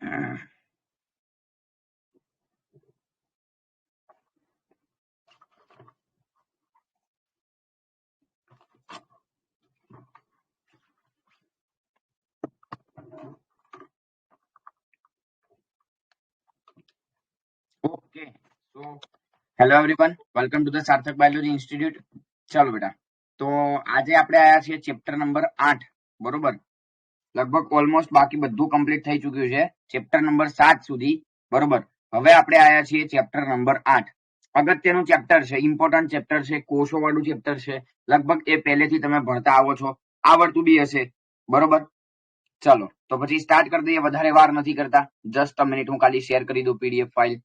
Okay, so hello everyone, welcome to the સાર્થક biology institute. ચાલો બેટા, તો આજે આપણે આયા છીએ ચેપ્ટર નંબર 8. બરોબર, લગભગ ઓલમોસ્ટ બાકી બધું કમ્પ્લીટ થઈ ચુક્યું છે ચેપ્ટર નંબર 7 સુધી. બરોબર, હવે આપણે આયા છીએ ચેપ્ટર નંબર 8. અગત્યનું ચેપ્ટર છે, ઇમ્પોર્ટન્ટ ચેપ્ટર છે, કોષો વાળું ચેપ્ટર છે. લગભગ એ પહેલેથી તમે ભણતા આવો છો, આવડતું બી હશે. બરોબર, ચાલો તો પછી સ્ટાર્ટ કરી દઈએ. વધારે વાર નથી કરતા, જસ્ટ અ મિનિટ, હું ખાલી શેર કરી દઉં પીડીએફ ફાઇલ.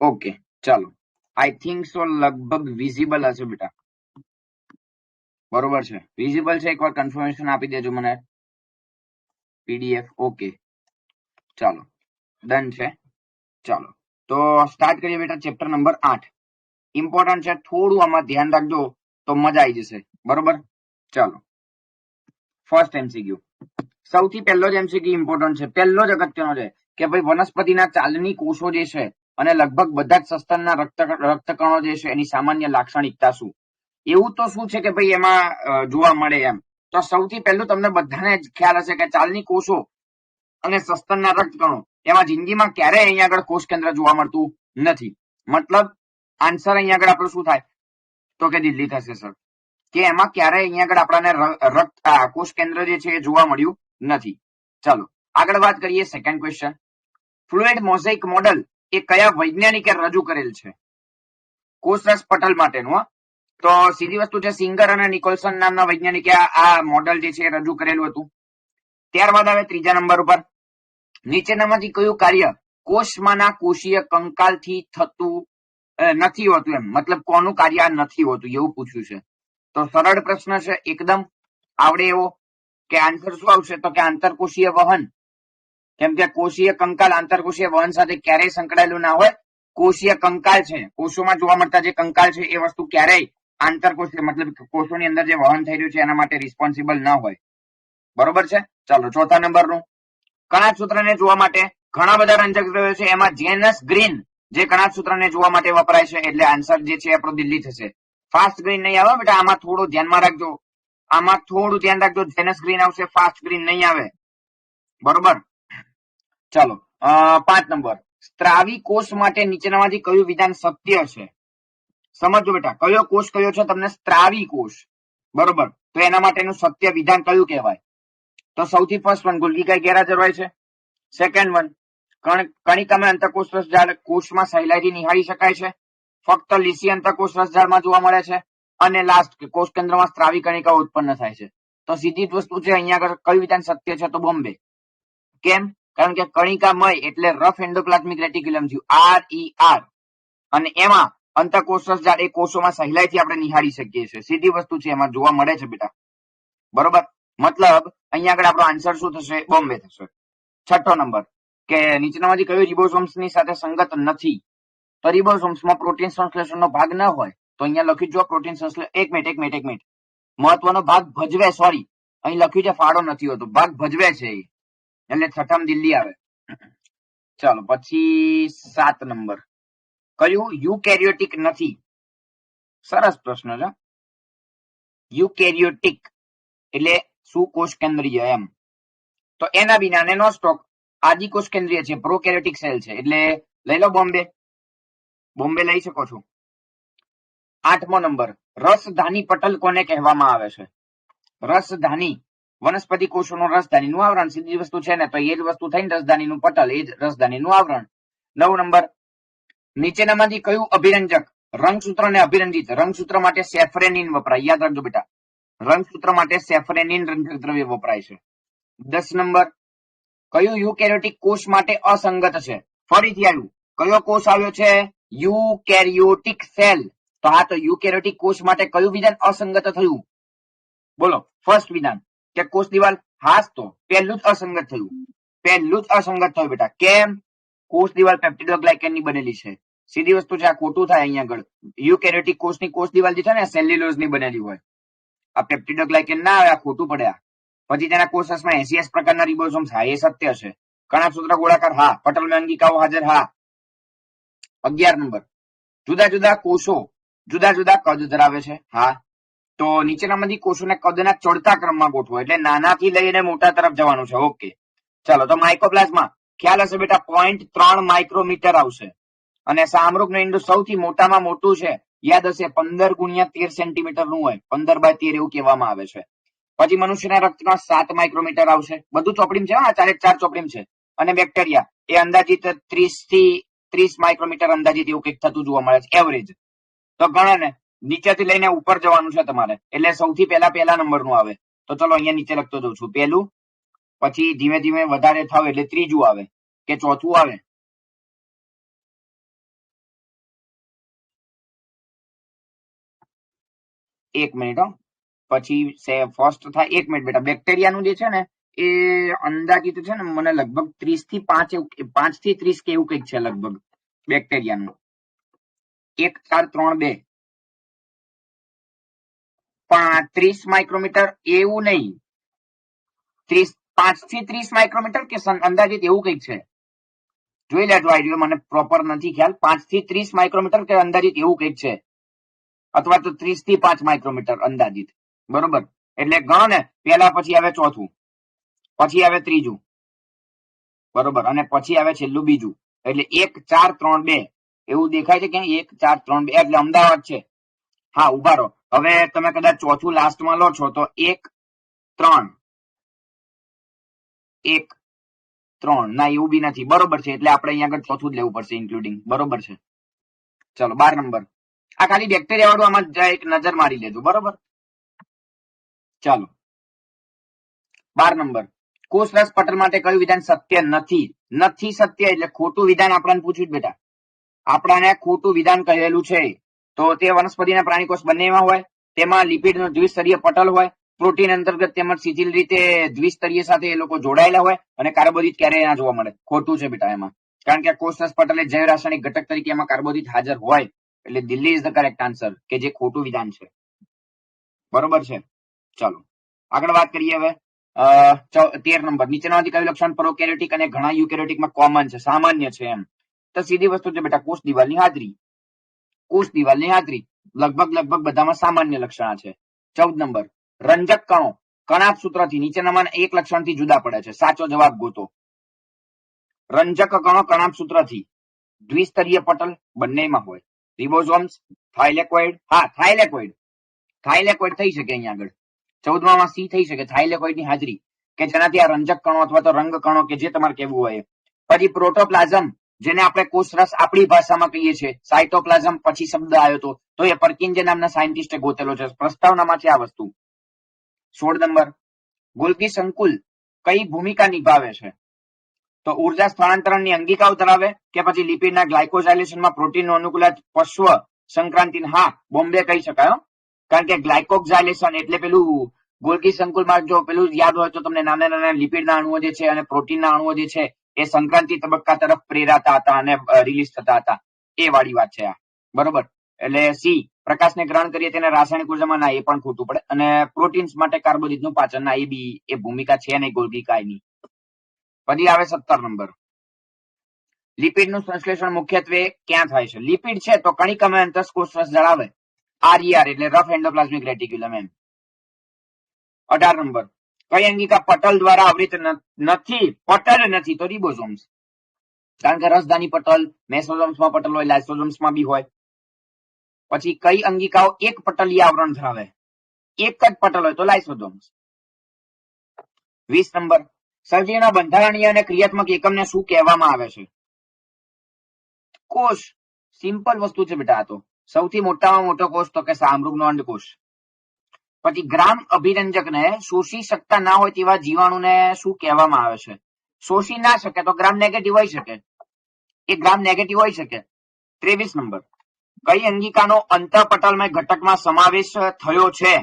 ઓકે, ચાલો. આઈ થિંક સો લગભગ વિઝિબલ હશે બેટા. બરોબર છે, વિઝિબલ છે? એકવાર કન્ફર્મેશન આપી દેજો મને. પીડીએફ ઓકે, ચાલો ડન છે. ચાલો તો સ્ટાર્ટ કરીએ બેટા. ચેપ્ટર નંબર 8 ઇમ્પોર્ટન્ટ છે, થોડું આમાં ધ્યાન રાખજો તો મજા આવી જશે. બરોબર, ચાલો. ફર્સ્ટ એમસીક્યુ, સૌથી પહેલો જ એમસીક્યુ ઇમ્પોર્ટન્ટ છે, પહેલો જ અગત્યનો છે કે ભાઈ વનસ્પતિના ચાલની કોષો જે છે અને લગભગ બધા જ સસ્તનના રક્તકણો જે છે એની સામાન્ય લાક્ષણિકતા શું? એવું તો શું છે કે ભાઈ એમાં જોવા મળે એમ? તો સૌથી પહેલું તમને બધાને જ ખ્યાલ હશે કે ચાલની કોષો અને સસ્તનના રક્તકણો એમાં જિંદગીમાં ક્યારેય અહીંયા આગળ કોષ કેન્દ્ર જોવા મળતું નથી. મતલબ આન્સર અહીંયા આગળ આપણું શું થાય? તો કે દિલ્હી થશે સર, કે એમાં ક્યારેય અહીંયા આગળ આપણને રક્ત કોષ કેન્દ્ર જે છે એ જોવા મળ્યું નથી. ચાલો આગળ વાત કરીએ. Second question, fluid mosaic model એ કયા વૈજ્ઞાનિકે રજૂ કરેલ છે? કોષરસ પટલ માટેનું. તો સીધી વસ્તુ છે, સિંગર અને નિકોલસન નામના વૈજ્ઞાનિકે આ મોડલ જે છે રજૂ કરેલું હતું. ત્યારબાદ આવે ત્રીજા નંબર ઉપર, નીચેનામાંથી કયું કાર્ય કોષમાંના કોષીય કંકાલથી થતું નથી હોતું? એમ મતલબ કોનું કાર્ય નથી હોતું એવું પૂછ્યું છે. તો સરળ પ્રશ્ન છે, એકદમ આવડે એવો. કે આન્સર શું આવશે? તો કે આંતરકોષીય વહન. કેમ કે કોષીય કંકાલ આંતરકોષીય વહન સાથે ક્યારેય સંકળાયેલું ના હોય. કોષીય કંકાલ છે, કોષોમાં જોવા મળતા જે કંકાલ છે એ વસ્તુ ક્યારેય આંતરકોષીય મતલબ કોષોની અંદર જે વહન થઈ રહ્યું છે એના માટે રિસ્પોન્સિબલ ના હોય. બરોબર છે. ચાલો ચોથા નંબરનું, કણાજસૂત્રને જોવા માટે ઘણા બધા રંજક દ્રવ્યો છે, એમાં જેનસ ગ્રીન જે કણાજસૂત્રને જોવા માટે વપરાય છે, એટલે આન્સર જે છે આપણો દિલ્હી થશે. ફાસ્ટ ગ્રીન નહીં આવે બેટા, આમાં થોડું ધ્યાનમાં રાખજો. આમાં થોડું ધ્યાન રાખજો, જેનસ ગ્રીન આવશે, ફાસ્ટ ગ્રીન નહીં આવે. બરોબર, ચાલો 5 નંબર, સ્ત્રાવી કોષ માટે નીચેનામાંથી કયું વિધાન સત્ય છે? સમજો બેટા, કયો કોષ કયો છે તમને? સ્ત્રાવી કોષ. બરોબર, તો એના માટેનું સત્ય વિધાન કયું કહેવાય? તો સૌથી ફર્સ્ટ વન, ગોલ્ગીકાય ગેરહાજર હોય છે. સેકન્ડ વન, કણિકામાં અંતઃકોષ રસજાળ કોષમાં સહેલાઈથી નિહાળી શકાય છે, ફક્ત લીસી અંતઃકોષ રસજાળમાં જોવા મળે છે. અને લાસ્ટ, કોષ કેન્દ્રમાં સ્ત્રાવી કણિકાઓ ઉત્પન્ન થાય છે. તો સીધી જ વસ્તુ છે, અહીંયા આગળ કયું વિધાન સત્ય છે? તો બોમ્બે. કેમ? કારણ કે કણિકામય એટલે રફ એન્ડોપ્લાઝમિક રેટિક્યુલમ થયું, RER, અને એમાં અંતઃકોષ રસજાળ એ કોષોમાં સહેલાઈથી આપણે નિહાળી શકીએ છીએ. સીધી વસ્તુ છે, એમાં જોવા મળે છે બેટા. બરોબર, મતલબ અહીંયા આગળ આપણો આન્સર શું થશે? બોમ્બે થશે. છઠ્ઠો નંબર, કે નીચેનામાંથી કયું રિબોસોમ્સની સાથે સંગત નથી? તો રિબોસોમ્સમાં પ્રોટીન સંશ્લેષણનો ભાગ ન હોય. તો અહીંયા લખ્યું જો પ્રોટીન સંશ્લેષણ, એક મિનિટ, મહત્વનો ભાગ ભજવે, સોરી અહીં લખ્યું છે ફાળો નથી હોતો, ભાગ ભજવે છે એ, એટલે છઠ્ઠામાં દિલ્હી આવે. ચાલો પછી 7 નંબર, કયું યુકેરિયોટિક નથી? સરસ પ્રશ્ન છે. યુકેરિયોટિક એટલે સુકોષ કેન્દ્રીય એમ. તો એના વિના નો સ્ટોક આદિકોષ કેન્દ્રીય છે, પ્રોકેરિયોટિક સેલ છે, એટલે લઈ લો બોમ્બે. બોમ્બે લઈ શકો છો. 8મો નંબર, રસધાની પટલ કોને કહેવામાં આવે છે? રસધાની, વનસ્પતિ કોષોનું રસધાનીનું આવરણ, સીધી વસ્તુ છે ને, તો એ જ વસ્તુ થઈને રસધાનીનું પટલ, એ જ રસધાનીનું આવરણ. 9 નંબર, નીચેનામાંથી કયું અભિરંજક રંગસૂત્રને અભિરંજિત? રંગસૂત્ર માટે સેફ્રેનિન વપરાય, યાદ રાખજો બેટા, રંગસૂત્ર માટે સેફ્રેનિન રંજક દ્રવ્ય વપરાય છે. 10 નંબર, કયું યુકેરિયોટિક કોષ માટે અસંગત છે? ફરીથી આવ્યું, કયો કોષ આવ્યો છે? Eukaryotic cell. તો હા, તો યુકેરિયોટિક કોષ માટે કયું વિધાન અસંગત થયું? બોલો, ફર્સ્ટ વિધાન કે કોષ દિવાલ હાસ તો પહેલું જ અસંગત થયું બેટા. કેમ? કોષ દિવાલ પેપ્ટિડોગ્લાયકેન ની બનેલી છે. સીધી વસ્તુ છે, આ ખોટું થાય અહીંયા આગળ. યુકેરિયોટિક કોષની કોષ દિવાલ જે છે ને સેલ્યુલોઝ ની બનેલી હોય. આ પેપ્ટિડોગ્લાયકેન ના આવે, આ ખોટું પડે. પછી તેના કોષમાં 80 પ્રકારના રિબોસોમ્સ, હા એ સત્ય છે. કણાભસૂત્ર ગોળાકાર, હા. પટલમાં અંગિકાઓ હાજર, હા. 11 નંબર, જુદા જુદા કોષો જુદા જુદા કદ ધરાવે છે, હા. તો નીચેનામાંથી કોષોને કદના ચડતા ક્રમમાં ગોઠવો, એટલે નાનાથી લઈને મોટા તરફ જવાનું છે. ઓકે, ચાલો. તો માઇકોપ્લાઝમા ખ્યાલ હશે બેટા, 0.3 માઇક્રોમીટર આવશે. અને સામરૂપનું ઈંડું સૌથી મોટામાં મોટું છે, યાદ હશે, 15 × 13 સેન્ટીમીટર નું હોય, 15/13 એવું કહેવામાં આવે છે. પછી મનુષ્યના રક્તમાં 7 માઇક્રોમીટર આવશે. બધું ચોપડીમ છે, હા, 4 ચોપડીમ છે. અને બેક્ટેરિયા એ અંદાજિત 30 થી 30 માઇક્રોમીટર અંદાજિત એવું કંઈક થતું જોવા મળે છે, એવરેજ. તો ગણો ને, નીચેથી લઈને ઉપર જવાનું છે તમારે, એટલે સૌથી પહેલા નંબરનું આવે. તો ચલો અહીંયા નીચે લખતો જઉં છું, પહેલું. પછી ધીમે ધીમે વધારે થાવ એટલે ત્રીજું આવે કે ચોથું આવે. એક મિનિટ. પછી ફર્સ્ટ થાય, 1 મિનિટ બેટા. બેક્ટેરિયાનું જે છે ને એ અંદાજિત છે ને, મને લગભગ 30 થી 5 થી 30 કે એવું કંઈક છે લગભગ બેક્ટેરિયાનું. 1 4 3 2 30 માઇક્રોમીટર એવું નહીં, 5 થી 30 માઇક્રોમીટર કે અંદાજિત એવું કંઈક છે. જોઈ લેજો, આઈડિયો મને પ્રોપર નથી ખ્યાલ. 5 થી 30 માઇક્રોમીટર કે અંદાજિત એવું કંઈક છે, અથવા તો 30 થી 5 માઇક્રોમીટર અંદાજિત. બરોબર, એટલે ગણો ને, પહેલા પછી આવે ચોથું, પછી આવે ત્રીજું, બરોબર, અને પછી આવે છેલ્લું બીજું. એટલે 1 4 3 2 એવું દેખાય છે કે 1 4 3 2 એટલે અમદાવાદ છે. હા, ઉભા રહો. હવે તમે કદાચ ચોથું લાસ્ટમાં લો છો તો 1 3 1 3 ના, એવું બી નથી. બરોબર છે, એટલે આપણે અહીંયા આગળ ચોથું જ લેવું પડશે ઇન્ક્લુડિંગ. બરોબર છે. ચલો 12 નંબર. આ ખાલી બેક્ટેરિયા વાળું આમાં એક નજર મારી લેજો. બરોબર, ચાલો. 12 નંબર, કોષરસ પટલ માટે કયું વિધાન સત્ય નથી? નથી સત્ય એટલે ખોટું વિધાન આપણને પૂછ્યું બેટા. આપણાને ખોટું વિધાન કહેલું છે. તો તે વનસ્પતિના પ્રાણીકોષ બંનેમાં હોય. તેમાં લિપિડનું દ્વિસ્તરીય પટલ હોય. પ્રોટીન અંતર્ગત તેમજ શિથિલ રીતે દ્વિસ્તરીય સાથે એ લોકો જોડાયેલા હોય. અને કાર્બોદિત ક્યારેય ના જોવા મળે. ખોટું છે બેટા એમાં, કારણ કે કોષરસ પટલ એ જૈવ રાસાયણિક ઘટક તરીકે એમાં કાર્બોદિત હાજર હોય. એટલે Delhi is the correct answer, કે જે ખોટું વિધાન છે. બરોબર છે, ચાલો આગળ વાત કરીએ. હવે 13 નંબર, નીચેનામાંથી કયું લક્ષણ પ્રોકેરિયોટિક અને ઘણા યુકેરિયોટિકમાં કોમન છે, સામાન્ય છે એમ? તો સીધી વસ્તુ છે બેટા, કોષ દિવાલની હાજરી. કોષ દિવાલની હાજરી લગભગ બધામાં સામાન્ય લક્ષણ છે. 14 નંબર, રંજક કણો કણાભ સૂત્રથી નીચેનામાં એક લક્ષણથી જુદા પડે છે. સાચો જવાબ ગોતો. રંજક કણો કણાભ સૂત્રથી દ્વિસ્તરીય પટલ બંનેમાં હોય. રિબોસોમ્સ, થાઇલેકોઇડ, હા થાઇલેકોઇડ થઈ શકે અહીંયા આગળ. 14માં સી થઈ શકે, થાઇલેકોઇડની હાજરી, કે જેનાથી આ રંજક કણો અથવા તો રંગ કણો કે જે તમારે કહેવું હોય. પછી પ્રોટોપ્લાઝમ, જેને આપણે કોષરસ આપણી ભાષામાં કહીએ છીએ. સાયટોપ્લાઝમ પછી શબ્દ આવ્યો તો એ પરકિંજે નામના સાયન્ટિસ્ટે ગોતેલો છે. પ્રસ્તાવનામાં છે આ વસ્તુ. 16 નંબર, ગોલ્ગી સંકુલ કઈ ભૂમિકા નિભાવે છે? તો ઉર્જા સ્થળાંતરણની અંગિકાઓ ધરાવે, કે પછી લિપિડના ગ્લાયકોઝાઇલેશનમાં પ્રોટીનનું અનુકૂલન, પશ્વ સંક્રાંતિ? હા, બોમ્બે કહી શકાય, કારણ કે ગ્લાયકોક્ઝાઇલેશન એટલે પેલું ગોલ્ગી સંકુલમાં જો પેલું યાદ હોય તો તમને, નાના નાના લિપિડના અણુઓ જે છે અને પ્રોટીનના અણુઓ જે છે એ સંક્રાંતિ તબક્કા તરફ પ્રેરાતા હતા અને રિલીઝ થતા હતા. એ વાળી વાત છે આ. બરોબર, એટલે સી, પ્રકાશને ગ્રહણ કરીએ તેને રાસાયણિક ઉર્જામાં, ના, એ પણ ખોટું પડે. અને પ્રોટીન્સ માટે કાર્બોદિતનું પાચન, ના, એ ભૂમિકા છે નહીં ગોલ્ગી કાયની. પછી આવે 17 નંબર, લિપિડનું સંશ્લેષણ મુખ્યત્વે ક્યાં થાય છે? લિપિડ છે તો કણિકામાં અંતઃકોષરસ ધરાવે. RER એટલે રફ એન્ડોપ્લાઝમિક રેટિક્યુલમ એમ. 18 નંબર, કઈ અંગિકા પટલ દ્વારા આવૃત નથી? પટલ નથી તો રિબોસોમ્સ, કારણ કે રસધાની પટલ, મેસોસોમ્સમાં પટલ હોય, લાઇસોસોમ્સમાં બી હોય. પછી કઈ અંગિકાઓ એક પટલીય આવરણ ધરાવે? એક જ પટલ હોય તો લાઇસોસોમ્સ. 20 નંબર, સજીવના બંધારણીય અને ક્રિયાત્મક એકમને શું કહેવામાં આવે છે? કોષ. સિમ્પલ વસ્તુ છે બેટા. આ તો સૌથી મોટામાં મોટો કોષ તો કે સામરૂપનો અંડકોષ. પછી ગ્રામ અભિરંજકને શોષી શકતા ના હોય તેવા જીવાણુને શું કહેવામાં આવે છે? શોષી ના શકે તો ગ્રામ નેગેટિવ હોઈ શકે, એ ગ્રામ નેગેટિવ હોઈ શકે. 23 નંબર, કઈ અંગિકાનો અંતઃપટલમય ઘટકમાં સમાવેશ થયો છે?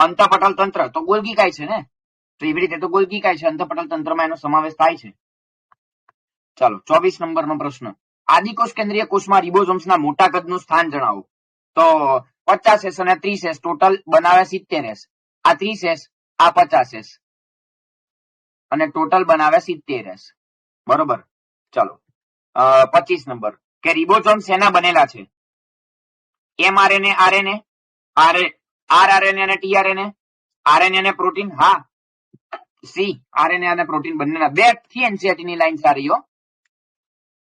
અંતઃપટલ તંત્ર તો ગોલ્ગી કાય છે ને. તો એવી રીતે તો ગોલ્ગી કાય છે, અંતઃપટલ તંત્રમાં એનો સમાવેશ થાય છે. ચાલો 24 નંબરનો પ્રશ્ન, આદિકોષ કેન્દ્રીય કોષમાં રિબોઝોમ્સના મોટા કદનું સ્થાન જણાવો. તો 50S અને 30S ટોટલ બનાવે 70S. આ 30S, આ 50S અને ટોટલ બનાવે 70S. બરોબર. ચાલો 25 નંબર, કે રિબોઝોમ શેના બનેલા છે? mRNA, RNA, rRNA અને tRNA, RNA અને પ્રોટીન. હા, સી, RNA અને પ્રોટીન બંનેના. 2 થી NCERT ની લાઈન સારી હો.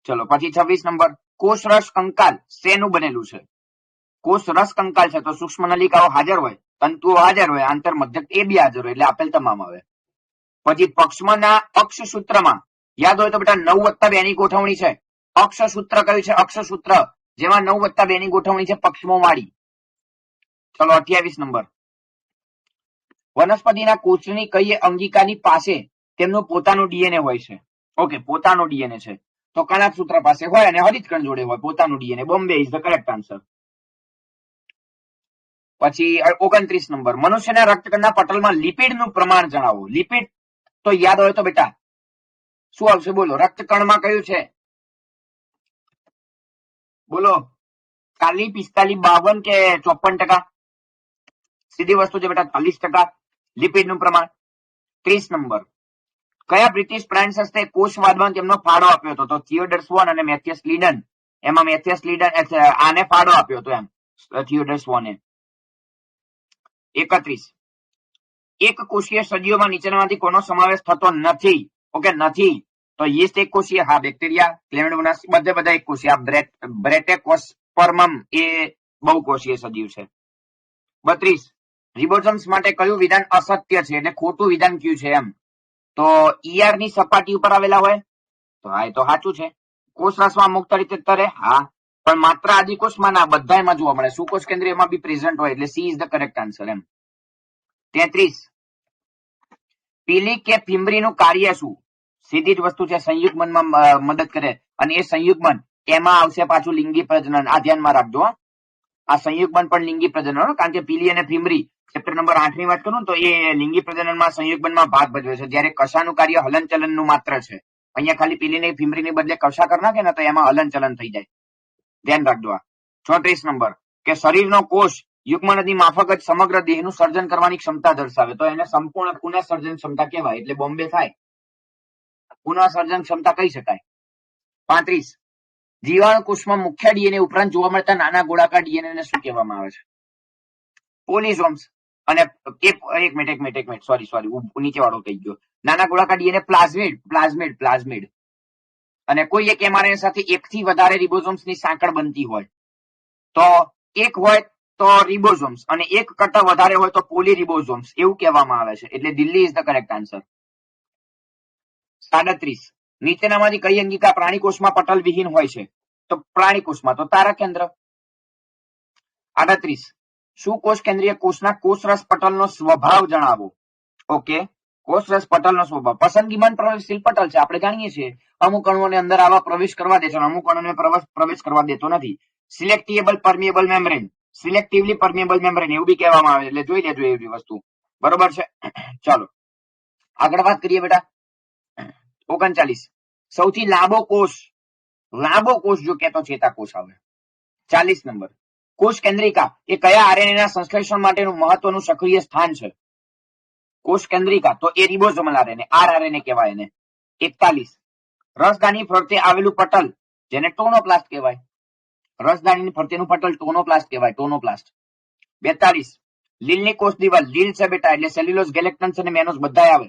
ચલો પછી 26 નંબર, કોષરસ કંકાલ શેનું બનેલું છે? કોષરસ કંકાલ છે તો સૂક્ષ્મ નલિકાઓ હાજર હોય, તંતુઓ હાજર હોય, આંતર મધ્યક એ બી હાજર હોય, એટલે આપેલ તમામ આવે. પછી પક્ષમના અક્ષસૂત્રમાં યાદ હોય તો બેટા 9+2 ની ગોઠવણી છે. અક્ષસૂત્ર કયું છે? અક્ષસૂત્ર જેમાં 9+2 ની ગોઠવણી છે પક્ષમો વાળી. ચલો 28 નંબર, વનસ્પતિના કોષની કઈ અંગિકાની પાસે તેમનું પોતાનું ડીએનએ હોય છે? ઓકે, પોતાનું ડીએનએ છે તો કણાક સૂત્ર પાસે હોય અને હરિતકણ જોડે હોય પોતાનું DNA. Bombay is the correct answer. પછી 29 નંબર, મનુષ્યના રક્તકણના પટલમાં લિપિડનું પ્રમાણ જણાવો. લિપિડ તો યાદ હોય તો બેટા શું આવશે? બોલો, રક્તકણમાં કયું છે? બોલો, 40, 45, 52 કે 54%? સીધી વસ્તુ છે બેટા, 40% લિપિડનું પ્રમાણ. 30 નંબર, કયા બ્રિટિશ પ્રાણ સંસ્થાએ કોષવાદમાં તેમનો ફાળો આપ્યો હતો? તો થિયોડર સ્વોન અને મેથિયસ લિડન. એમાં મેથિયસ લિડન આને ફાળો આપ્યો હતો, એમ થિયોડર સ્વોને. 31, એક કોષીય સજીવોમાં નીચેનામાંથી કોનો સમાવેશ થતો નથી? ઓકે, નથી. તો યીસ્ટ એક કોષીય, હા, બેક્ટેરિયા, ક્લેમિડોમોનાસ બધા એક કોષીય. બ્રેટેકોસ્પર્મમ એ બહુકોષીય સજીવ છે. 32, રિબોઝોમ્સ માટે કયું વિધાન અસત્ય છે એટલે ખોટું વિધાન કયું છે? એમ તો ઈઆર ની સપાટી ઉપર આવેલા હોય તો હા, એ તો સાચું છે. કોષરસમાં મુક્ત રીતે તરે, હા, પણ માત્ર આદિકોષમાં ના, બધામાં જોવા મળે. સુકોષ કેન્દ્રીયમાં બી પ્રેઝન્ટ હોય, એટલે C is the correct answer. એમ 33, પીલી કે ફિમ્બરીનું કાર્ય શું? સીધી જ વસ્તુ છે, સંયુગ્મનમાં મદદ કરે, અને એ સંયુગ્મન એમાં આવશે પાછું લિંગી પ્રજનન. આ ધ્યાનમાં રાખજો. આ સંયુગ્મન પણ લિંગી પ્રજનન, કારણ કે પીલી અને ફિમ્બરી ચેપ્ટર નંબર 8 ની વાત કરું તો એ લિંગી પ્રજનનમાં સંયુગ્મનમાં ભાગ ભજવે છે, જ્યારે કશાનું કાર્ય હલનચલનનું માત્ર છે. અહીંયા ખાલી પીલી ને ફિમ્બરીની બદલે કશા કરી નાખે ને તો એમાં હલનચલન થઈ જાય. ધ્યાન રાખજો. 34 નંબર, કે શરીરનો કોષ યુગ્મનની માફક જ સમગ્ર દેહનું સર્જન કરવાની ક્ષમતા દર્શાવે તો એને સંપૂર્ણ પુનઃસર્જન ક્ષમતા કહેવાય. એટલે બોમ્બે થાય, પુનઃસર્જન ક્ષમતા કહી શકાય. 35, જીવાણુ કોષમાં મુખ્ય ડીએનએ ઉપરાંત જોવા મળતા નાના ગોળાકાર ડીએનએ શું કહેવામાં આવે છે? પોલિસોમ્સ. અને એક મિનિટ, સોરી, નીચે વાળો કહી ગયો. નાના ગોળાકાર ડીએનએ પ્લાઝમિડ. અને કોઈ એક એમઆરએનએ સાથે એકથી વધારે રિબોઝોમ્સની સાંકળ બનતી હોય તો એક હોય તો રિબોઝોમ્સ અને એક કરતા વધારે હોય તો પોલીરિબોઝોમ્સ એવું કહેવામાં આવે છે. એટલે Delhi is the correct answer. 37, નીચેનામાંથી કઈ અંગિકા પ્રાણીકોષમાં પટલ વિહીન હોય છે? તો પ્રાણીકોષમાં તો તારા કેન્દ્ર. 38, શું કોષ કેન્દ્રીય કોષના કોષરસ પટલનો સ્વભાવ જણાવો? ઓકે, કોષરસ પટલનો સ્વભાવ પસંદગીમાન પ્રવેશશીલ પટલ છે, આપણે જાણીએ છીએ. અમુક અણુઓને અંદર આવા પ્રવેશ કરવા દે છે, અમુક અણુઓને પ્રવેશ કરવા દેતો નથી. સિલેક્ટિએબલ પરમિએબલ મેમ્બ્રેન, સિલેક્ટિવલી પરમિએબલ મેમ્બ્રેન એવું બી કહેવામાં આવે, એટલે જોઈ લેજો એવી વસ્તુ. બરોબર છે. ચાલો આગળ વાત કરીએ બેટા. 39, સૌથી લાંબો કોષ જો કે તો ચેતાકોષ આવે. 40 નંબર, કોષ કેન્દ્રિકા એ કયા આરએનએના સંશ્લેષણ માટેનું મહત્વનું સક્રિય સ્થાન છે? કોષ કેન્દ્રિકા તો એ રિબોઝોમલ આરએનએ, આરઆરએનએ કહેવાય એને. 41, રસદાની ફરતે આવેલું પટલ જેને ટોનોપ્લાસ્ટ કહેવાય. રસદાનીની ફરતેનું પટલ ટોનોપ્લાસ્ટ કહેવાય, ટોનોપ્લાસ્ટ. 42, લીલની કોષ દિવાલ, લીલ છે બેટા એટલે સેલ્યુલોઝ, ગેલેક્ટન્સ અને મેનોસ બધા આવે.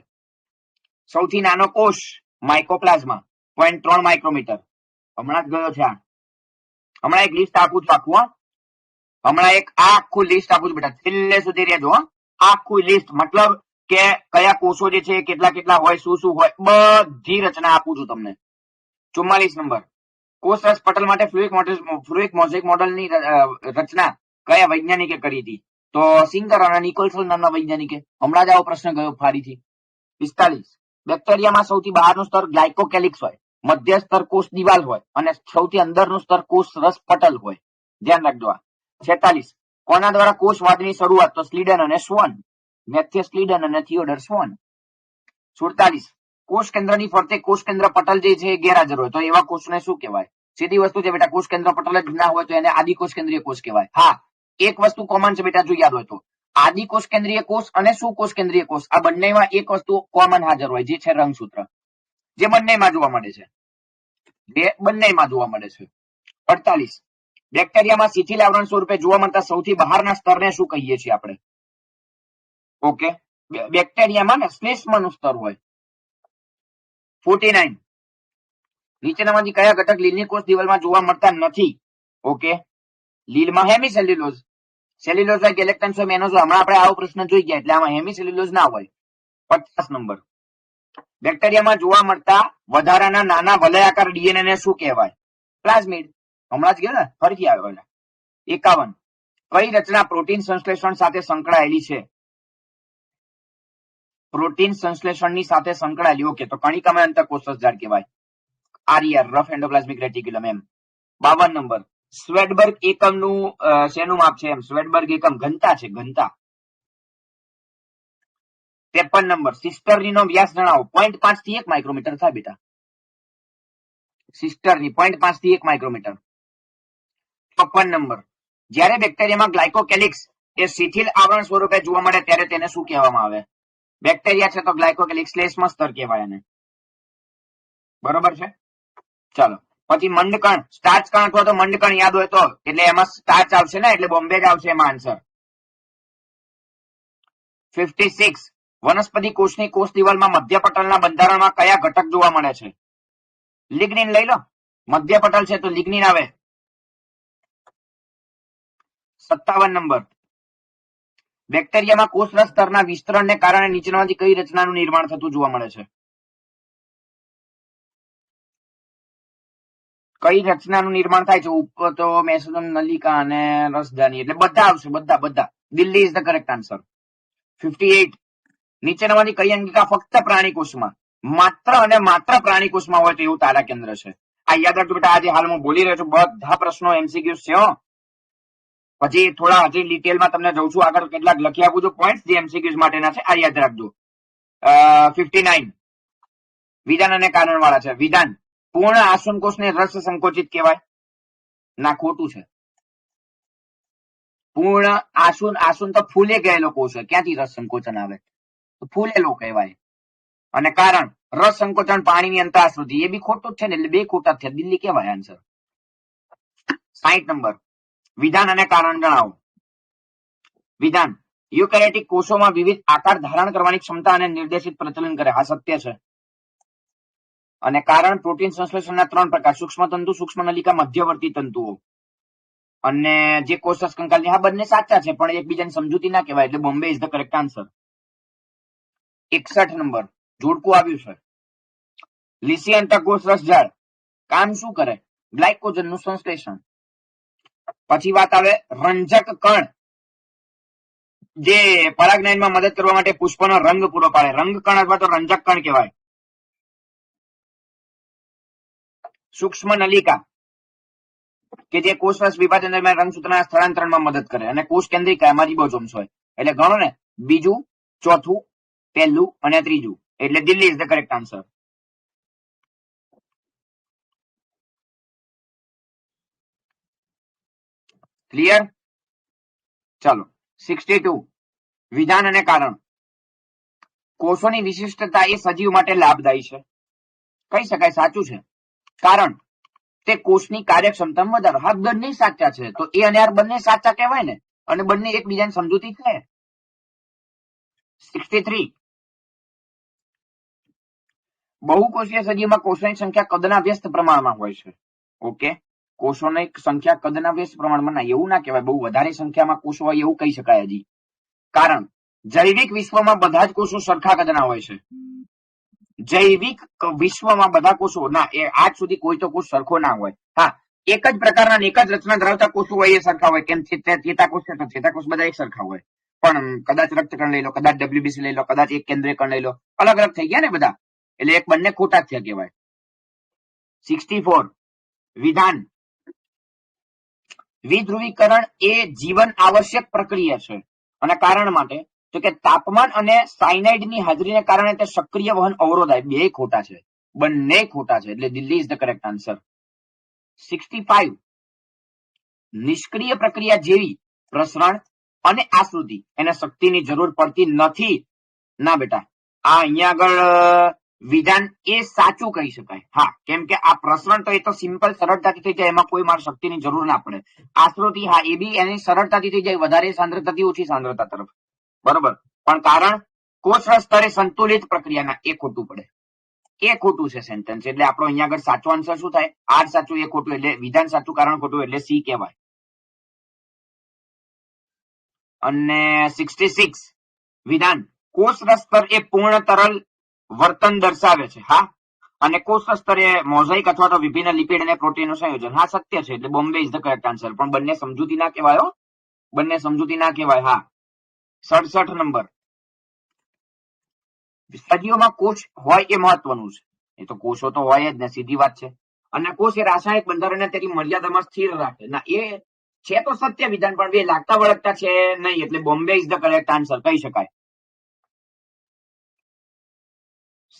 સૌથી નાનો કોષ માઇકોપ્લાઝમા, 0.3 માઇક્રોમીટર. હમણાં જ ગયો છે. હમણાં એક લિસ્ટ આપું છું આખું. હમણાં એક આખું લિસ્ટ આપું છું બેટા, છેલ્લે સુધી રહેજો. આખું લિસ્ટ મતલબ કે કયા કોષો જે છે કેટલા હોય, શું હોય, બધી રચના આપું છું તમને. 44 નંબર, કોષરસ પટલ માટે ફ્લુઇક મોઝેક મોડેલની રચના કયા વૈજ્ઞાનિકે કરી હતી? તો સિંગર અને નિકોલસન નામના વૈજ્ઞાનિકે. હમણાં જ આવો પ્રશ્ન ગયો ફરીથી. 45, બેક્ટેરિયામાં સૌથી બહારનું સ્તર ગ્લાયકોકેલિક્સ હોય, મધ્ય સ્તર કોષ દિવાલ હોય અને સૌથી અંદરનું સ્તર કોષરસ પટલ હોય. ધ્યાન રાખજો. 46, કોના દ્વારા કોષવાદની શરૂઆત? તો સ્લીડન અને સ્વોન, મેથિયસ સ્લીડન અને થિયોડર સ્વોન. 47 કોષ કેન્દ્રની ફરતે કોષ કેન્દ્ર પટલ જે છે એ ગેરહાજર હોય તો એવા કોષને શું કહેવાય? સીધી વસ્તુ છે બેટા, કોષ કેન્દ્ર પટલ જ ના હોય તો એને આદિકોષ કેન્દ્રીય કોષ કહેવાય. હા, એક વસ્તુ કોમન છે બેટા, જો યાદ હોય તો આદિકોષ કેન્દ્રીય કોષ અને સુકોષ કેન્દ્રીય કોષ આ બંનેમાં એક વસ્તુ કોમન હાજર હોય, જે છે રંગસૂત્ર, જે બંનેમાં જોવા મળે છે. બંનેમાં જોવા મળે છે. 48 બેક્ટેરિયામાં શિથિલ આવરણ સ્વરૂપે જોવા મળતા સૌથી બહારના સ્તરને શું કહીએ છીએ આપણે? ઓકે, બેક્ટેરિયામાં ને શ્લેષ્મનું સ્તર હોય. 49 નીચેનામાંથી કયા ઘટક લીલની કોષ દિવાલમાં જોવા મળતા નથી? ઓકે, લીલમાં હેમિસેલ્યુલોઝ, સેલ્યુલોઝ હોય, ગેલેક્ટન્સ હોય, મેનોઝ હોય. હમણાં આપણે આવો પ્રશ્ન જોઈ ગયા એટલે આમાં હેમિસેલ્યુલોઝ ના હોય. 50 નંબર બેક્ટેરિયામાં જોવા મળતા વધારાના નાના વલયાકાર ડીએનએ ને શું કહેવાય? પ્લાઝમિડ. હમણાં જ ગયો ને, ફરીથી આવ્યો. 51 કઈ રચના પ્રોટીન સંશ્લેષણ સાથે સંકળાયેલી છે? પ્રોટીન સંશ્લેષણની સાથે સંકળાયેલી. ઓકે, તો કણિકામય અંતઃકોષ જાળ કહેવાય. આરઈઆર, રફ એન્ડોપ્લાઝમિક રેટિક્યુલમ. એમ 52 નંબર સ્વેડબર્ગ એકમનું શેનું માપ છે? એમ સ્વેડબર્ગ એકમ ઘનતા છે, ઘનતા. 53 નંબર સિસ્ટર્નીનો વ્યાસ જણાવો. 0.5 થી 1 માઇક્રોમીટર થાય બેટા. સિસ્ટર્ની 0.5 થી 1 માઇક્રોમીટર. 56 નંબર જ્યારે બેક્ટેરિયામાં ગ્લાયકોકેલિક્સ એ શિથિલ આવરણ સ્વરૂપે જોવા મળે ત્યારે તેને શું કહેવામાં આવે? બેક્ટેરિયા છે તો ગ્લાયકોકેલિક્સ શ્લેષ્મ સ્તર કહેવાય એને. બરોબર છે. ચાલો પછી મંડકણ, સ્ટાર્ચ કણ અથવા તો મંડકણ યાદ હોય તો, એટલે એમાં સ્ટાર્ચ આવશે ને, એટલે બોમ્બે જ આવશે એમાં આન્સર. 56 વનસ્પતિ કોષની કોષ દિવાલમાં મધ્યપટલના બંધારણમાં કયા ઘટક જોવા મળે છે? લિગ્નિન લઈ લો, મધ્યપટલ છે તો લિગ્નિન આવે. 57 નંબર બેક્ટેરિયામાં કોષરસ સ્તરના વિસ્તરણને કારણે નીચેનામાંથી કઈ રચનાનું નિર્માણ થતું જોવા મળે છે? કઈ રચનાનું નિર્માણ થાય છે? ઉપર તો મેસોડોમ, નલિકા અને રસધાની, એટલે બધા આવશે, બધા. Delhi is the correct answer. 58 નીચેનામાંથી કઈ અંગિકા ફક્ત પ્રાણી કોષમાં, માત્ર અને માત્ર પ્રાણી કોષમાં હોય તો એવું તારા કેન્દ્ર છે? આ યાદ રાખજો બેટા, આજે હાલ હું બોલી રહ્યો છું બધા પ્રશ્નો એમસીક્યુઝ છે. પછી થોડા હજી ડિટેલમાં તમને જઉં છું આગળ, કેટલાક લખી આપું છું પોઈન્ટ્સ જે એમસીક્યુઝ માટેના છે, આ યાદ રાખજો. 59 વિધાન અને કારણ વાળા છે. વિધાન પૂર્ણ આસુન કોષને રસ સંકોચિત કહેવાય? ના, ખોટું છે. પૂર્ણ આસુન તો ફૂલે ગયેલો કોષ હોય, ક્યાંથી રસ સંકોચન આવે? તો ફૂલેલો કહેવાય. અને કારણ રસ સંકોચન પાણીની અંતઃશ્રુતિ, એ બી ખોટું જ છે ને, એટલે બે ખોટા છે. દિલ્હી કહેવાય આન્સર. 60 નંબર વિધાન અને કારણ જણાવો. વિધાન યુકેરિયોટિક કોષોમાં વિવિધ આકાર ધારણ કરવાની ક્ષમતા અને નિર્દેશિત પ્રચલન કરે. આ સત્ય છે. અને કારણ પ્રોટીન સંશ્લેષણના 3 પ્રકાર, સૂક્ષ્મ તંતુ, સૂક્ષ્મ નલિકા, મધ્યવર્તી તંતુઓ. અને જે કોષ કંકાલ, આ બંને સાચા છે પણ એકબીજાની સમજૂતી ના કહેવાય, એટલે Bombay is the correct answer. 61 number જોડકું આવ્યું છે. લીસી અંતઃકોષ રસજાળ કામ શું કરે? ગ્લાયકોજનનું સંશ્લેષણ. પછી વાત આવે રંજક કણ, જે પરાગનયનમાં મદદ કરવા માટે પુષ્પનો રંગ પૂરો પાડે. રંગકણ અથવા તો રંજક કણ કહેવાય. સૂક્ષ્મ નલિકા કે જે કોષરસ વિભાજન દરમિયાન રંગસૂત્રના સ્થળાંતરણમાં મદદ કરે. અને કોષ કેન્દ્રિકા એમાં રિબોસોમ્સ હોય. એટલે ગણો ને, બીજું, ચોથું, પહેલું અને ત્રીજું, એટલે Delhi is the correct answer. Clear? ચાલો 62 વિધાન અને કારણ. કોષોની વિશિષ્ટતા એ સજીવ માટે લાભદાયી છે. કહી શકાય સાચું છે, કારણ તે કોષની કાર્યક્ષમતા વધારે. હા, બંને સાચા છે, તો એ અને આર બંને સાચા કહેવાય ને, અને બંને એકબીજાની સમજૂતી છે. 63 બહુકોષીય સજીવમાં કોષોની સંખ્યા કદના વ્યસ્ત પ્રમાણમાં હોય છે. ઓકે, કોષોની સંખ્યા કદના વ્યસ્ત પ્રમાણમાં ના, એવું ના કહેવાય. બહુ વધારે સંખ્યામાં કોષો હોય એવું કહી શકાય હજી. કારણ જૈવિક વિશ્વમાં બધા જ કોષો સરખા કદના હોય છે. જૈવિક વિશ્વમાં બધા કોષો ના, એ આજ સુધી કોઈ તો કોષ સરખો ના હોય. હા, એક જ પ્રકારના એક જ રચના ધરાવતા કોષો હોય એ સરખા હોય. કેમ ચેતાકોષ છે તો ચેતાકોષ બધા એક સરખા હોય, પણ કદાચ રક્તકણ લઈ લો, કદાચ ડબ્લ્યુબીસી લઈ લો, કદાચ એક કેન્દ્રીય કણ લઈ લો, અલગ અલગ થઈ ગયા ને બધા, એટલે એક બંને ખોટા થયા કહેવાય. 64 વિધાન વિધ્રુવીકરણ એ જીવન આવશ્યક પ્રક્રિયા છે, અને કારણ માટે તો કે તાપમાન અને સાયનાઇડની હાજરીને કારણે તે સક્રિય વહન અવરોધાય. બે ખોટા છે, બંને ખોટા છે, એટલે Delhi is the correct answer. 65 નિષ્ક્રિય પ્રક્રિયા જેવી પ્રસરણ અને આશ્રુતિ એને શક્તિની જરૂર પડતી નથી. ના બેટા, આ અહીંયા આગળ વિધાન એ સાચું કહી શકાય. હા, કેમ કે આ પ્રસરણ તો એ તો સિમ્પલ સરળતાથી થઈ જાય, એમાં કોઈ મારે શક્તિની જરૂર ના પડે. આશ્રુતિ હા, એ બી એની સરળતાથી થઈ જાય, વધારે સાંદ્રતાથી ઓછી સાંદ્રતા તરફ. બરોબર, પણ કારણ કોષના સ્તરે સંતુલિત પ્રક્રિયાના, એ ખોટું પડે. એ ખોટું છે સેન્ટેન્સ, એટલે આપણો અહીંયા આગળ સાચો આન્સર શું થાય? આર સાચું, એ ખોટું, એટલે વિધાન સાચું, કારણ ખોટું, એટલે સી કહેવાય. અને 66 વિધાન કોષના સ્તર એ પૂર્ણ તરલ વર્તન દર્શાવે છે. હા, અને કોષ સ્તરે મોઝાઇક અથવા તો વિભિન્ન લિપિડ અને પ્રોટીનનું સંયોજન. હા, સત્ય છે, એટલે Bombay is the correct answer. પણ બંને સમજૂતી ના કહેવાય, બંને સમજૂતી ના કહેવાય. હા, 67 નંબર, સજીવોમાં કોષ હોય એ મહત્વનું છે. એ તો કોષો તો હોય જ ને, સીધી વાત છે. અને કોષ એ રાસાયણિક બંધારણને તેની મર્યાદામાં સ્થિર રાખે. ના, એ છે તો સત્ય વિધાન, પણ બે લાગતા વળગતા છે નહીં, એટલે Bombay is the correct answer કહી શકાય.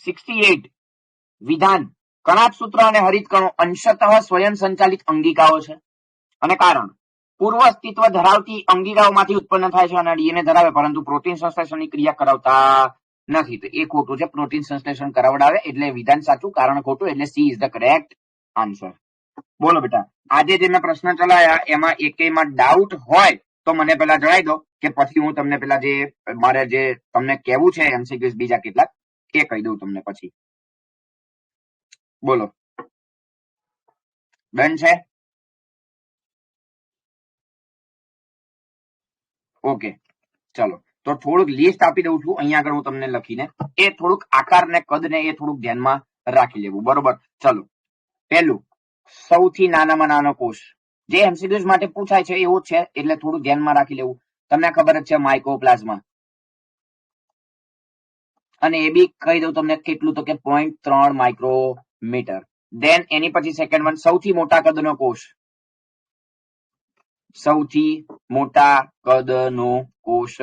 68 વિધાન કણાપ સૂત્ર અને હરિતકણો અંશતઃ સ્વયં સંચાલિત અંગિકાઓ છે. અને કારણ પૂર્વ અસ્તિત્વ ધરાવતી અંગિકાઓમાંથી ઉત્પન્ન થાય છે અને ડીએનએ ધરાવે, પરંતુ પ્રોટીન સંશ્લેષણની ક્રિયા કરાવતા નથી. તો એ ખોટું છે, પ્રોટીન સંશ્લેષણ કરાવડાવે, એટલે વિધાન સાચું, કારણ ખોટું, એટલે C is the correct answer. બોલો બેટા, આજે જે મેં પ્રશ્ન ચલાયા એમાં એકેયમાં ડાઉટ હોય તો મને પેલા જણાવી દો, કે પછી હું તમને પેલા જે મારે જે તમને કહેવું છે એમસીક્યુઝ બીજા કેટલાક એ કહી દઉં તમને પછી. બોલો, ડન છે? ઓકે, ચલો તો થોડુંક લિસ્ટ આપી દઉં છું અહીંયા આગળ હું તમને લખીને, એ થોડુંક આકાર ને કદ ને એ થોડુંક ધ્યાનમાં રાખી લેવું. બરોબર, ચલો. પહેલું, સૌથી નાનામાં નાનો કોષ, જે એમસીક્યુઝ માટે પૂછાય છે એવું છે, એટલે થોડું ધ્યાનમાં રાખી લેવું. તમને ખબર જ છે માઇકોપ્લાઝમા, અને એ બી કહી દઉં તમને કેટલું, તો કે 0.3 માઇક્રોમીટર. દેન એની પછી સેકન્ડ વન, સૌથી મોટા કદનો કોષ, સૌથી મોટા કદનો કોષ,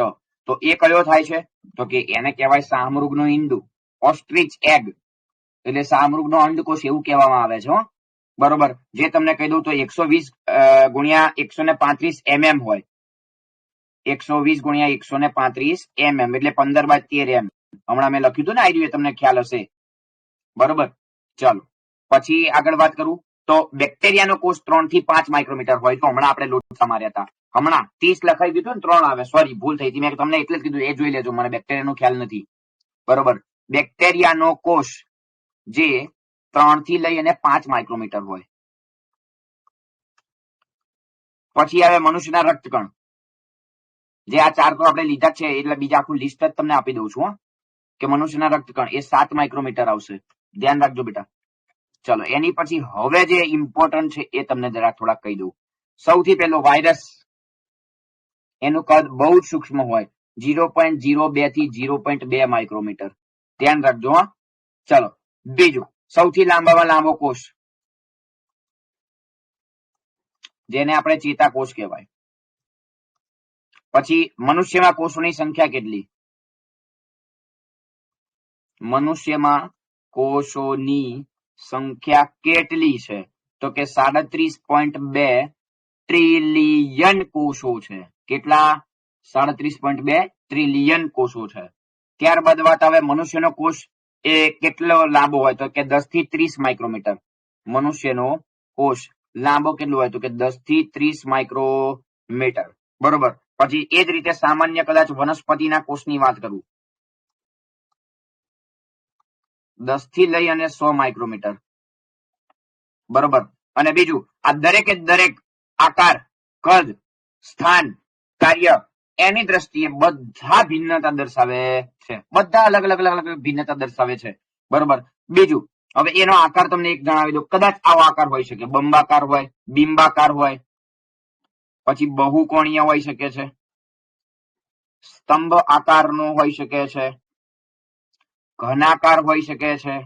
તો એ કયો થાય છે? તો કે એને કહેવાય શાહમૃગનો ઈંડુ, ઓસ્ટ્રીચ એગ, એટલે શાહમૃગનો અંડકોષ એવું કહેવામાં આવે છે. બરોબર, જે તમને કહી દઉં તો 120 ગુણ્યા 135 mm હોય, 120 ગુણ્યા 135 mm, એટલે 15/13 mm. હમણાં મેં લખ્યું હતું ને, આઈ તમને ખ્યાલ હશે. બરોબર, ચાલો પછી આગળ વાત કરું તો બેક્ટેરિયાનો કોષ 3 થી 5 માઇક્રોમીટર હોય. તો હમણાં આપણે લોચા માર્યા હતા, હમણાં 30 લખાઈ દીધું ને 3 આવે, સોરી ભૂલ થઈ હતી, મેં તમને એટલે જ કીધું, એ જોઈ લેજો, મને બેક્ટેરિયાનો ખ્યાલ નથી. બરોબર, બેક્ટેરિયાનો કોષ જે 3 થી લઈ અને 5 માઇક્રોમીટર હોય. પછી આવે મનુષ્યના રક્તકણ, જે આ 4 તો આપણે લીધા છે, એટલે બીજા આખું લિસ્ટ જ તમને આપી દઉં છું, કે મનુષ્યના રક્તકણ એ 7 માઇક્રોમીટર આવશે. ધ્યાન રાખજો બેટા. ચલો, એની પછી હવે જે ઇમ્પોર્ટન્ટ છે એ તમને જરા થોડાક કહી દઉં. સૌથી પહેલો વાયરસ, એનું કદ બહુ જ સૂક્ષ્મ હોય, 0.02 થી 0.2 માઇક્રોમીટર. ધ્યાન રાખજો. હા, ચલો. બીજું, સૌથી લાંબામાં લાંબો કોષ, જેને આપણે ચેતાકોષ કહેવાય. પછી મનુષ્યમાં કોષોની સંખ્યા કેટલી? મનુષ્યમાં કોષોની સંખ્યા કેટલી છે? તો કે 37.2 ટ્રિલિયન કોષો છે. કેટલા? 37.2 ટ્રિલિયન કોષો છે. ત્યારબાદ વાત આવે મનુષ્યનો કોષ એ કેટલો લાંબો હોય? તો કે 10 થી 30 માઇક્રોમીટર. મનુષ્યનો કોષ લાંબો કેટલો હોય? તો કે 10 થી 30 માઇક્રોમીટર. બરોબર, પછી એ જ રીતે સામાન્ય કદાચ વનસ્પતિના કોષની વાત કરું, 10 થી લઈ અને 100 માઇક્રોમીટર. બરોબર, અને બીજું, આ દરેકે દરેક આકાર, કદ, સ્થાન, કાર્ય એની દ્રષ્ટિએ બધા ભિન્નતા દર્શાવે છે, બધા અલગ અલગ અલગ અલગ ભિન્નતા દર્શાવે છે. બરોબર, બીજું, હવે એનો આકાર તમને એક જણાવી દો. કદાચ આવો આકાર હોઈ શકે, બંબાકાર હોય, બિંબાકાર હોય, પછી બહુકોણીય હોઈ શકે છે, સ્તંભ આકારનો હોઈ શકે છે, ઘનાકાર હોઈ શકે છે,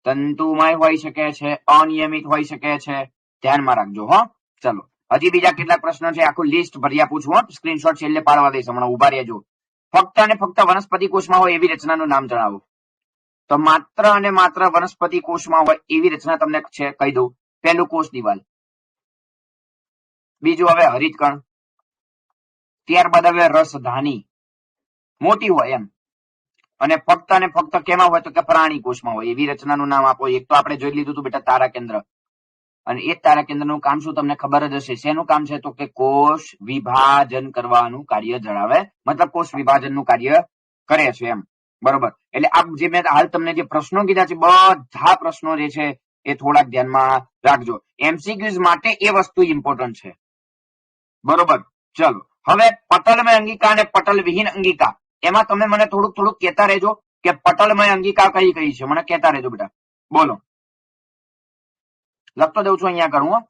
તંતુમય હોઈ શકે છે, અનિયમિત હોઈ શકે છે. ધ્યાનમાં રાખજો. હો, ચલો હજી બીજા કેટલાક પ્રશ્નો છે, આખું લિસ્ટ ભર્યા પૂછું. સ્ક્રીનશોટ છેલ્લે પાડવા દઈશ, હમણાં ઉભા રહેજો. ફક્ત અને ફક્ત વનસ્પતિ કોષમાં હોય એવી રચનાનું નામ જણાવો. તો માત્ર અને માત્ર વનસ્પતિ કોષમાં હોય એવી રચના તમને છે કહી દઉં. પહેલું કોષ દિવાલ, બીજું હવે હરિતકણ, ત્યારબાદ હવે રસધાની મોટી હોય એમ, અને ફક્ત કેમાં હોય તો કે પ્રાણી કોષમાં હોય એવી રચનાનું નામ આપો. એક તો આપણે જોઈ લીધું હતું બેટા તારા કેન્દ્ર, અને એ તારા કેન્દ્રનું કામ શું તમને ખબર જ હશે. શેનું કામ છે તો કે કોષ વિભાજન કરવાનું કાર્ય જણાવે, મતલબ કોષ વિભાજનનું કાર્ય કરે છે એમ. બરોબર. એટલે આ જે મેં હાલ તમને જે પ્રશ્નો કીધા છે બધા પ્રશ્નો જે છે એ થોડાક ધ્યાનમાં રાખજો. એમસીક્યુઝ માટે એ વસ્તુ ઇમ્પોર્ટન્ટ છે. બરોબર. ચલો હવે પટલમય અંગિકા અને પટલ વિહીન અંગિકા, એમાં તમે મને થોડુંક કહેતા રહેજો કે પટલમય અંગિકા કઈ કઈ છે, મને કહેતા રહેજો બેટા. બોલો, લખતો દઉં છું અહીંયા કરું.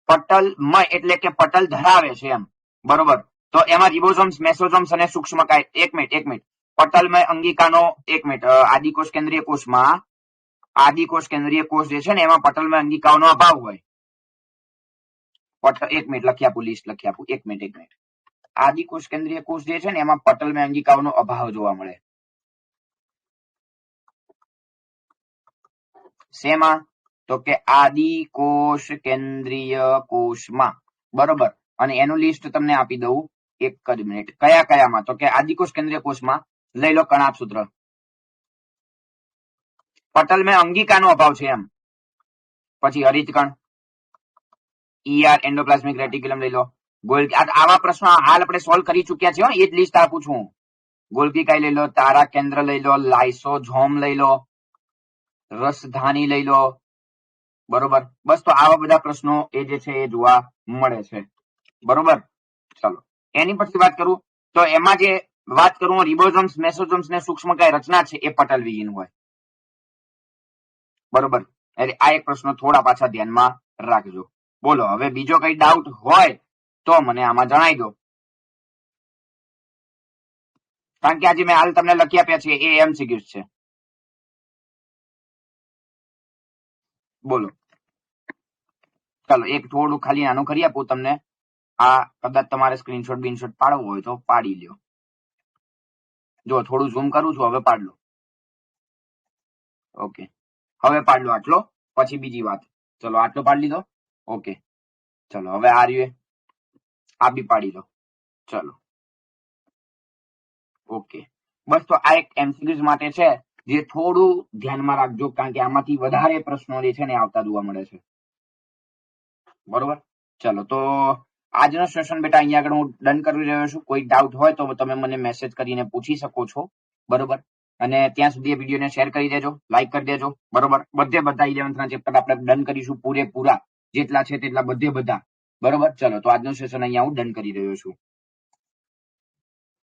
પટલમય એટલે કે પટલ ધરાવે છે એમ. બરોબર. તો એમાં રિબોસોમ્સ, મેસોસોમ્સ અને સૂક્ષ્મકાય. એક મિનિટ. પટલમય અંગિકાનો એક મિનિટ. આદિકોષ કેન્દ્રીય કોષમાં આદિકોષ કેન્દ્રીય કોષ જે છે ને એમાં પટલમય અંગિકાઓનો અભાવ હોય. એક મિનિટ લખી આપું, લિસ્ટ લખી આપું. એક મિનિટ. આદિકોષ કેન્દ્રીય કોષ જે છે ને એમાં પટલમય અંગિકાઓનો અભાવ જોવા મળે. શેમાં તો કે આદિકોષ કેન્દ્રીય કોષમાં. બરોબર. અને એનું લિસ્ટ તમને આપી દઉં એક જ મિનિટ. કયા કયામાં તો કે આદિકોષ કેન્દ્રીય કોષમાં લઈ લો કણાપ સૂત્ર, પટલમય અંગિકાનો અભાવ છે એમ. પછી હરિતકણ, ઈઆર એન્ડોપ્લાઝમિક રેટિક્યુલમ લઈ લો. ગોલ્ગી, આવા પ્રશ્નો હાલ આપણે સોલ્વ કરી ચુક્યા છે. એ જ લિસ્ટ આપું છું. ગોલ્ગી કાઈ લઈ લો, તારા કેન્દ્ર લઈ લો, લાઇસોઝોમ લઈ લો, રસધાની લઈ લો. બરોબર. બસ તો આવા બધા પ્રશ્નો એ જે છે એ જોવા મળે છે. બરોબર. ચલો એની પછી વાત કરું તો એમાં જે વાત કરું રિબોસોમ્સ, મેસોસોમ્સ ને સૂક્ષ્મકાય રચના છે એ પટલ વિહીન હોય. બરોબર. એટલે આ એક પ્રશ્ન થોડા પાછા ધ્યાનમાં રાખજો. બોલો હવે બીજો કઈ ડાઉટ હોય તો મને આમાં જણાવી દો, કારણ કે આજે મેં હાલ તમને લખી આપ્યા છે એ એમસીક્યુઝ છે. બોલો. ચાલો એક થોડું ખાલી આનું કરી આપું તમને. આ કદાચ તમારે સ્ક્રીનશોટ બીનશોટ પાડવો હોય તો પાડી લ્યો. જો થોડું ઝૂમ કરું છું, હવે પાડ લો. ઓકે, હવે પાડ લો આટલો. પછી બીજી વાત. ચલો આટલો પાડી લીધો. ઓકે, ચલો હવે આ રહ્યું, આ બી પાડી લો. ચલો ઓકે. બસ તો આ એક એમસીક્યુઝ માટે છે જે થોડું ધ્યાનમાં રાખજો, કારણ કે આમાંથી વધારે પ્રશ્નો જે છે ને આવતા જોવા મળે છે. બરોબર. ચલો તો આજનો સેશન બેટા અહીંયા આગળ હું ડન કરી રહ્યો છું. કોઈ ડાઉટ હોય તો તમે મને મેસેજ કરીને પૂછી શકો છો. બરોબર. અને ત્યાં સુધી વિડીયોને શેર કરી દેજો, લાઈક કરી દેજો. બરોબર. બધા 11th ના ચેપ્ટર આપણે ડન કરીશું પૂરેપૂરા, જેટલા છે તેટલા બધા. બરોબર. ચલો તો આજનું સેશન અહીંયા હું ડન કરી રહ્યો છું.